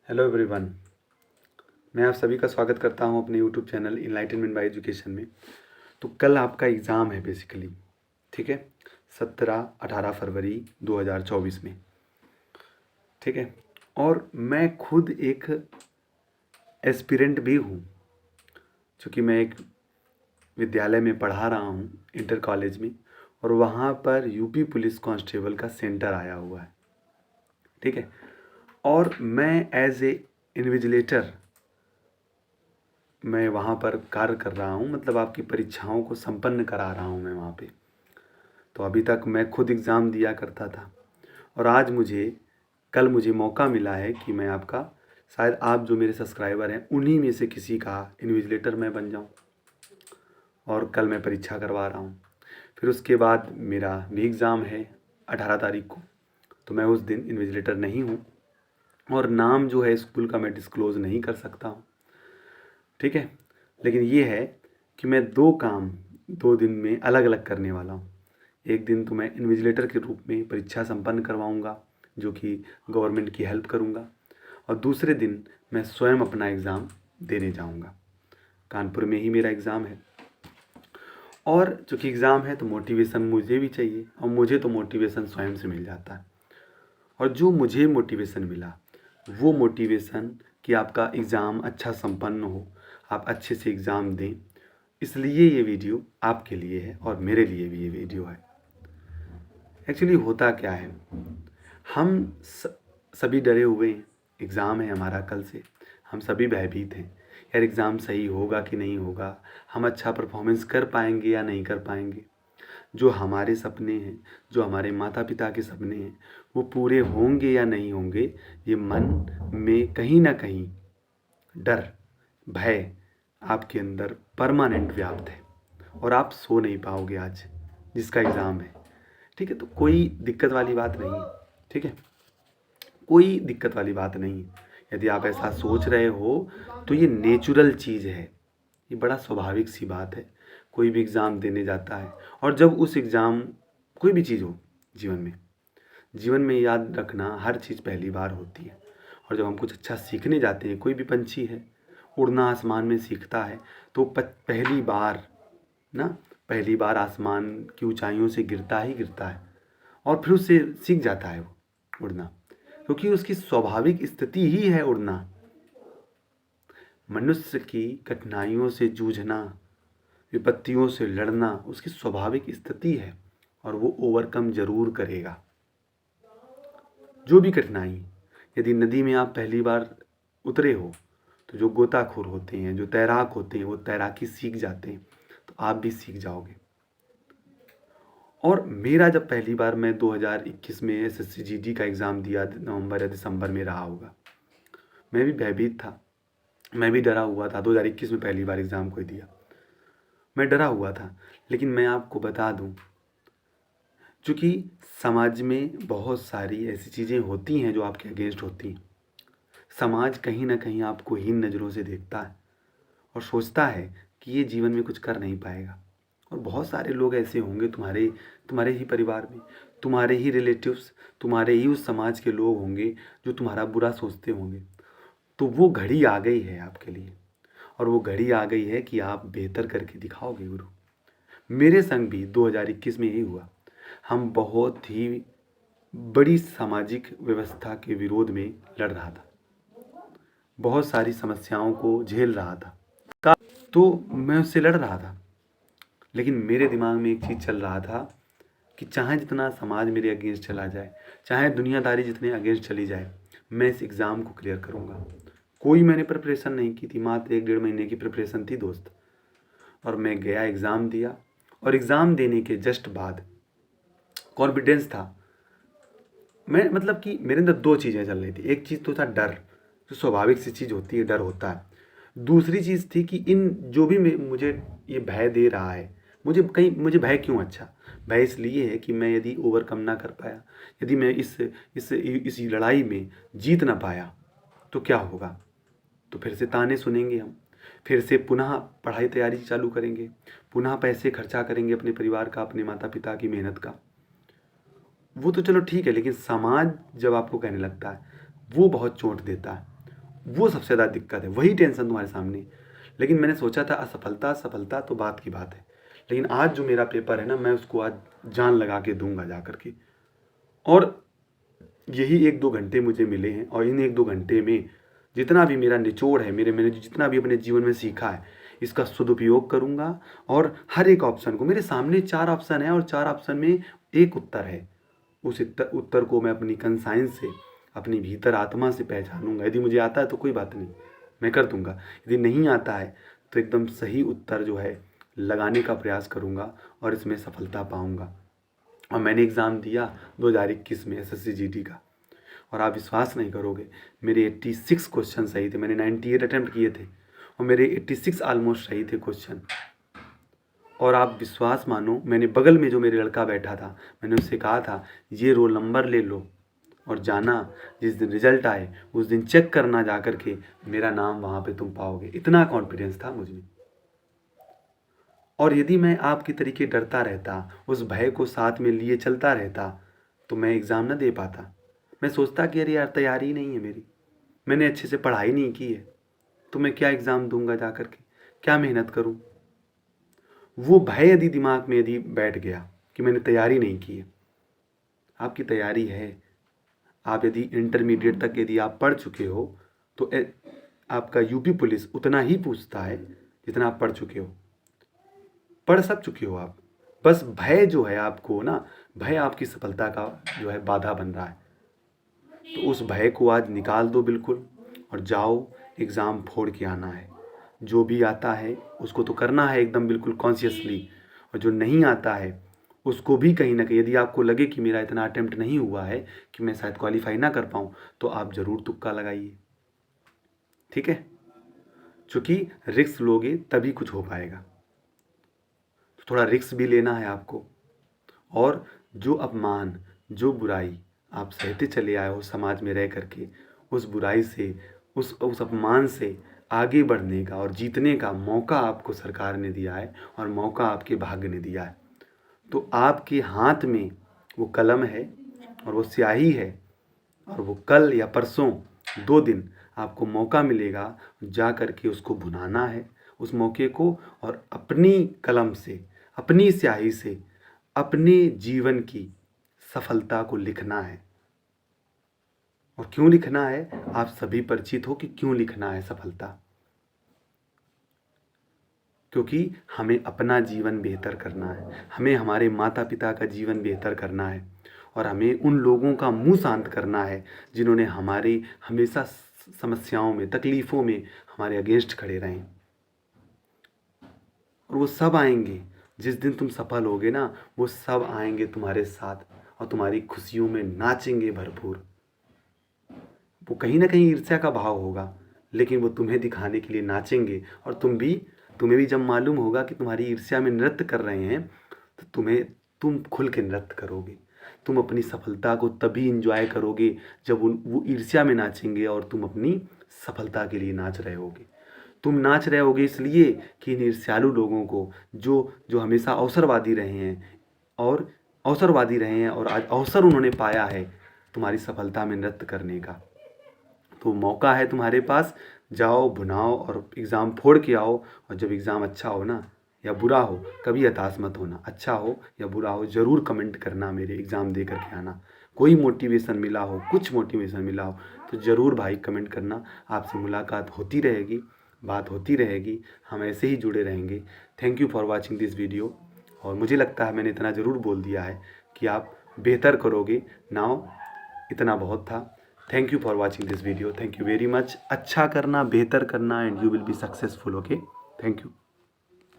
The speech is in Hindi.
Hello everyone. मैं आप सभी का स्वागत करता हूं अपने YouTube channel enlightenment bye education में। तो कल आपका एग्ज़ाम है बेसिकली, ठीक है, 17-18 फरवरी 2024 में, ठीक है। और मैं खुद एक एस्पिरेंट भी हूं, क्योंकि मैं एक विद्यालय में पढ़ा रहा हूं, इंटर कॉलेज में, और वहां पर यूपी पुलिस कांस्टेबल का सेंटर आया हुआ है, ठीक है। और मैं एज ए इन्विजिलेटर मैं वहाँ पर कार्य कर रहा हूँ, मतलब आपकी परीक्षाओं को संपन्न करा रहा हूँ मैं वहाँ पे। तो अभी तक मैं खुद एग्ज़ाम दिया करता था, और आज कल मुझे मौका मिला है कि मैं आपका, शायद आप जो मेरे सब्सक्राइबर हैं उन्हीं में से किसी का इन्विजिलेटर मैं बन जाऊँ। और कल मैं परीक्षा करवा रहा हूँ, फिर उसके बाद मेरा भी एग्ज़ाम है 18 तारीख को। तो मैं उस दिन इन्विजिलेटर नहीं हूँ, और नाम जो है स्कूल का मैं डिस्क्लोज़ नहीं कर सकता हूँ, ठीक है। लेकिन ये है कि मैं दो काम 2 दिन में अलग अलग करने वाला हूँ। एक दिन तो मैं इन्विजिलेटर के रूप में परीक्षा संपन्न करवाऊँगा, जो कि गवर्नमेंट की हेल्प करूँगा, और दूसरे दिन मैं स्वयं अपना एग्ज़ाम देने जाऊँगा। कानपुर में ही मेरा एग्ज़ाम है, और चूँकि एग्ज़ाम है तो मोटिवेशन मुझे भी चाहिए, और मुझे तो मोटिवेशन स्वयं से मिल जाता है। और जो मुझे मोटिवेशन मिला वो मोटिवेशन कि आपका एग्ज़ाम अच्छा संपन्न हो, आप अच्छे से एग्ज़ाम दें, इसलिए ये वीडियो आपके लिए है, और मेरे लिए भी ये वीडियो है। एक्चुअली होता क्या है, हम सभी डरे हुए हैं। एग्ज़ाम है हमारा कल से, हम सभी भयभीत हैं, यार एग्ज़ाम सही होगा कि नहीं होगा, हम अच्छा परफॉर्मेंस कर पाएंगे या नहीं कर पाएंगे, जो हमारे सपने हैं, जो हमारे माता पिता के सपने हैं, वो पूरे होंगे या नहीं होंगे, ये मन में कहीं ना कहीं डर, भय आपके अंदर परमानेंट व्याप्त है, और आप सो नहीं पाओगे आज जिसका एग्ज़ाम है, ठीक है। तो कोई दिक्कत वाली बात नहीं है, ठीक है, कोई दिक्कत वाली बात नहीं है। यदि आप ऐसा सोच रहे हो तो ये नेचुरल चीज़ है, ये बड़ा स्वाभाविक सी बात है। कोई भी एग्ज़ाम देने जाता है, और जब उस एग्ज़ाम, कोई भी चीज़ हो जीवन में याद रखना, हर चीज़ पहली बार होती है। और जब हम कुछ अच्छा सीखने जाते हैं, कोई भी पंछी है, उड़ना आसमान में सीखता है, तो पहली बार ना, पहली बार आसमान की ऊंचाइयों से गिरता ही गिरता है, और फिर उससे सीख जाता है वो उड़ना, क्योंकि उसकी स्वाभाविक स्थिति ही है उड़ना। मनुष्य की कठिनाइयों से जूझना, विपत्तियों से लड़ना उसकी स्वाभाविक स्थिति है, और वो ओवरकम जरूर करेगा जो भी कठिनाई। यदि नदी में आप पहली बार उतरे हो, तो जो गोताखोर होते हैं, जो तैराक होते हैं, वो तैराकी सीख जाते हैं, तो आप भी सीख जाओगे। और मेरा जब पहली बार, मैं 2021 में एसएससी जीडी का एग्ज़ाम दिया, नवंबर या दिसंबर में रहा होगा, मैं भी भयभीत था, मैं भी डरा हुआ था। 2021 में पहली बार एग्ज़ाम को दिया, मैं डरा हुआ था। लेकिन मैं आपको बता दूं, चूँकि समाज में बहुत सारी ऐसी चीज़ें होती हैं जो आपके अगेंस्ट होती हैं। समाज कहीं ना कहीं आपको हीन नज़रों से देखता है, और सोचता है कि ये जीवन में कुछ कर नहीं पाएगा। और बहुत सारे लोग ऐसे होंगे तुम्हारे तुम्हारे ही परिवार में, तुम्हारे ही रिलेटिव्स, तुम्हारे ही उस समाज के लोग होंगे जो तुम्हारा बुरा सोचते होंगे। तो वो घड़ी आ गई है आपके लिए, और वो घड़ी आ गई है कि आप बेहतर करके दिखाओगे गुरु। मेरे संग भी 2021 में यही हुआ। हम बहुत ही बड़ी सामाजिक व्यवस्था के विरोध में लड़ रहा था, बहुत सारी समस्याओं को झेल रहा था, तो मैं उससे लड़ रहा था। लेकिन मेरे दिमाग में एक चीज़ चल रहा था कि चाहे जितना समाज मेरे अगेंस्ट चला जाए, चाहे दुनियादारी जितने अगेंस्ट चली जाए, मैं इस एग्ज़ाम को क्लियर करूँगा। कोई मैंने प्रिपरेशन नहीं की थी, मात्र 1-1.5 महीने की प्रिपरेशन थी दोस्त। और मैं गया, एग्ज़ाम दिया, और एग्ज़ाम देने के जस्ट बाद कॉन्फिडेंस था। मैं, मतलब कि मेरे अंदर दो चीज़ें चल रही थी। एक चीज़ तो था डर, जो स्वाभाविक सी चीज़ होती है, डर होता है। दूसरी चीज़ थी कि इन जो भी मुझे ये भय दे रहा है, मुझे भय क्यों? अच्छा, भय इसलिए है कि मैं यदि ओवरकम ना कर पाया, यदि मैं इस लड़ाई में जीत ना पाया, तो क्या होगा? तो फिर से ताने सुनेंगे हम, फिर से पुनः पढ़ाई तैयारी चालू करेंगे, पुनः पैसे खर्चा करेंगे अपने परिवार का, अपने माता पिता की मेहनत का। वो तो चलो ठीक है, लेकिन समाज जब आपको कहने लगता है, वो बहुत चोट देता है। वो सबसे ज़्यादा दिक्कत है, वही टेंशन तुम्हारे सामने है। लेकिन मैंने सोचा था असफलता सफलता तो बात की बात है, लेकिन आज जो मेरा पेपर है ना, मैं उसको आज जान लगा के दूंगा जा कर के। और यही 1-2 घंटे मुझे मिले हैं, और इन 1-2 घंटे में जितना भी मेरा निचोड़ है, मैंने जितना भी अपने जीवन में सीखा है, इसका सदुपयोग करूँगा। और हर एक ऑप्शन को, मेरे सामने 4 ऑप्शन है और 4 ऑप्शन में एक उत्तर है, उस उत्तर को मैं अपनी कंसाइंस से, अपनी भीतर आत्मा से पहचानूंगा। यदि मुझे आता है तो कोई बात नहीं, मैं कर दूंगा। यदि नहीं आता है तो एकदम सही उत्तर जो है लगाने का प्रयास करूंगा और इसमें सफलता पाऊंगा। और मैंने एग्ज़ाम दिया 2021 में SSC GT का, और आप विश्वास नहीं करोगे, मेरे 86 क्वेश्चन सही थे। मैंने 98 अटैम्प्ट किए थे और मेरे 86 ऑलमोस्ट सही थे क्वेश्चन। और आप विश्वास मानो, मैंने बगल में जो मेरे लड़का बैठा था, मैंने उससे कहा था ये रोल नंबर ले लो और जाना, जिस दिन रिजल्ट आए उस दिन चेक करना जा कर के, मेरा नाम वहाँ पे तुम पाओगे। इतना कॉन्फिडेंस था मुझ में। और यदि मैं आपके तरीके डरता रहता, उस भय को साथ में लिए चलता रहता, तो मैं एग्ज़ाम ना दे पाता। मैं सोचता कि अरे यार तैयारी ही नहीं है मेरी, मैंने अच्छे से पढ़ाई नहीं की है, तो मैं क्या एग्ज़ाम दूंगा जा कर के, क्या मेहनत करूं। वो भय यदि दिमाग में यदि बैठ गया कि मैंने तैयारी नहीं की है, आपकी तैयारी है। आप यदि इंटरमीडिएट तक यदि आप पढ़ चुके हो तो आपका यूपी पुलिस उतना ही पूछता है जितना आप पढ़ चुके हो, पढ़ सब चुके हो आप। बस भय जो है आपको ना, भय आपकी सफलता का जो है बाधा बन रहा है। तो उस भय को आज निकाल दो बिल्कुल, और जाओ एग्ज़ाम फोड़ के आना है। जो भी आता है उसको तो करना है एकदम बिल्कुल कॉन्शियसली, और जो नहीं आता है उसको भी कहीं ना कहीं, यदि आपको लगे कि मेरा इतना अटेम्प्ट नहीं हुआ है कि मैं शायद क्वालिफाई ना कर पाऊँ, तो आप ज़रूर तुक्का लगाइए, ठीक है। क्योंकि रिस्क लोगे तभी कुछ हो पाएगा, तो थोड़ा रिस्क भी लेना है आपको। और जो अपमान, जो बुराई आप सहते चले आए हो समाज में रह करके, उस बुराई से, उस अपमान से आगे बढ़ने का और जीतने का मौका आपको सरकार ने दिया है, और मौका आपके भाग्य ने दिया है। तो आपके हाथ में वो कलम है और वो स्याही है, और वो कल या परसों 2 दिन आपको मौका मिलेगा, जा कर के उसको भुनाना है उस मौके को, और अपनी कलम से, अपनी स्याही से अपने जीवन की सफलता को लिखना है। और क्यों लिखना है, आप सभी परिचित हो कि क्यों लिखना है सफलता। क्योंकि हमें अपना जीवन बेहतर करना है, हमें हमारे माता पिता का जीवन बेहतर करना है, और हमें उन लोगों का मुंह शांत करना है जिन्होंने हमारे हमेशा समस्याओं में, तकलीफ़ों में हमारे अगेंस्ट खड़े रहे। और वो सब आएंगे जिस दिन तुम सफल होगे ना, वो सब आएंगे तुम्हारे साथ और तुम्हारी खुशियों में नाचेंगे भरपूर। वो कहीं ना कहीं ईर्ष्या का भाव होगा, लेकिन वो तुम्हें दिखाने के लिए नाचेंगे। और तुम्हें भी जब मालूम होगा कि तुम्हारी ईर्ष्या में नृत्य कर रहे हैं, तो तुम खुल के नृत्य करोगे। तुम अपनी सफलता को तभी इंजॉय करोगे जब वो ईर्ष्या में नाचेंगे और तुम अपनी सफलता के लिए नाच रहे होगे। तुम नाच रहे होगे इसलिए कि इन ईर्ष्यालु लोगों को, जो जो हमेशा अवसरवादी रहे हैं और आज अवसर उन्होंने पाया है तुम्हारी सफलता में नृत्य करने का, तो मौका है तुम्हारे पास। जाओ, भुनाओ और एग्ज़ाम फोड़ के आओ। और जब एग्ज़ाम अच्छा हो ना या बुरा हो, कभी हताश मत होना। अच्छा हो या बुरा हो, ज़रूर कमेंट करना, मेरे एग्ज़ाम दे करके आना। कोई मोटिवेशन मिला हो, कुछ मोटिवेशन मिला हो, तो ज़रूर भाई कमेंट करना। आपसे मुलाकात होती रहेगी, बात होती रहेगी, हम ऐसे ही जुड़े रहेंगे। Thank you for watching this video. और मुझे लगता है मैंने इतना ज़रूर बोल दिया है कि आप बेहतर करोगे। नाउ इतना बहुत था। Thank you for watching this video. Thank you very much. अच्छा करना, बेहतर करना, and you will be successful. Okay, thank you.